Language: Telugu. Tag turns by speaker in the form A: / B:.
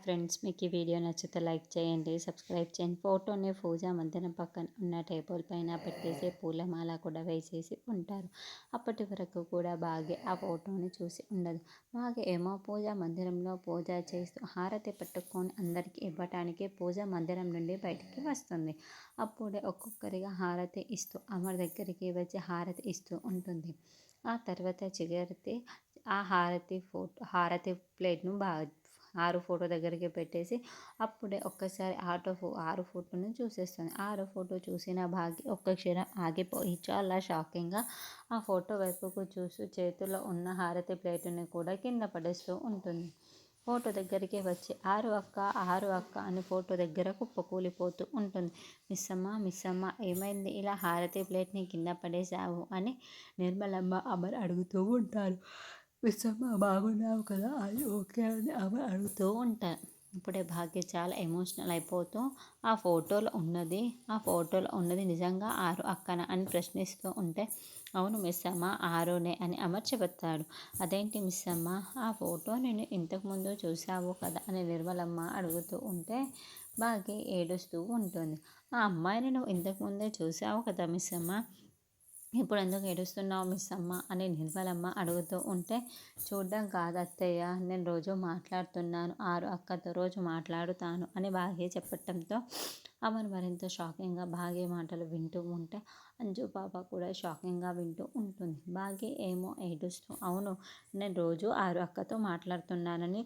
A: ఫ్రెండ్స్, మీకు ఈ వీడియో నచ్చితే లైక్ చేయండి, సబ్స్క్రైబ్ చేయండి. ఫోటోని పూజా మందిరం పక్కన ఉన్న టేబుల్ పైన పెట్టేసి పూలమాల కూడా వేసేసి ఉంటారు. అప్పటి వరకు కూడా బాగా ఆ ఫోటోని చూసి ఉండదు. బాగా ఏమో పూజా మందిరంలో పూజ చేస్తూ హారతి పట్టుకొని అందరికీ ఇవ్వటానికి పూజా మందిరం నుండి బయటికి వస్తుంది. అప్పుడే ఒక్కొక్కరిగా హారతి ఇస్తూ అమర్ దగ్గరికి వచ్చి హారతి ఇస్తూ ఉంటుంది. ఆ తర్వాత చివరికి ఆ హారతి ప్లేట్ను ఆరు ఫోటో దగ్గరికి పెట్టేసి అప్పుడే ఒక్కసారి ఆరు ఫోటోను చూసేస్తుంది. ఆరు ఫోటో చూసిన భాగ్య ఒక్క క్షణం ఆగిపోయి చాలా షాకింగ్గా ఆ ఫోటో వైపుకు చూస్తూ చేతిలో ఉన్న హారతి ప్లేటుని కూడా కింద పడేస్తూ ఉంటుంది. ఫోటో దగ్గరికి వచ్చి ఆరు అక్క అని ఫోటో దగ్గర కుప్పకూలిపోతూ ఉంటుంది. మిస్సమ్మ ఏమైంది, ఇలా హారతి ప్లేట్ని కింద పడేశావు అని నిర్మలమ్మ అమర్ అడుగుతూ ఉంటారు. మిస్సమ్మ బాగున్నావు కదా అని ఓకే అని అమర్ అడుగుతూ ఉంటారు. ఇప్పుడే భాగ్య చాలా ఎమోషనల్ అయిపోతూ ఆ ఫోటోలో ఉన్నది నిజంగా ఆరు అక్కన అని ప్రశ్నిస్తూ ఉంటే, అవును మిస్సమ్మ ఆరునే అని అమర్ చెబుతాడు. అదేంటి మిస్సమ్మ, ఆ ఫోటో నేను ఇంతకుముందు చూసావు కదా అని నిర్మలమ్మ అడుగుతూ ఉంటే భాగ్య ఏడుస్తూ ఉంటుంది. ఆ అమ్మాయిని నువ్వు ఇంతకుముందే చూసావు కదా మిస్సమ్మ, ఇప్పుడు ఎందుకు ఏడుస్తున్నావు మిస్సమ్మ అని నిర్మలమ్మ అడుగుతూ ఉంటే, చూడ్డం కాదు అత్తయ్య, నేను రోజు మాట్లాడుతున్నాను, ఆరు అక్కతో రోజు మాట్లాడుతాను అని భాగ్య చెప్పటంతో అమర్ మరింత షాకింగ్గా భాగ్య మాటలు వింటూ ఉంటే అంజు పాప కూడా షాకింగ్గా వింటూ ఉంటుంది. భాగ్య ఏమో ఏడుస్తూ, అవును నేను రోజు ఆరు అక్కతో మాట్లాడుతున్నానని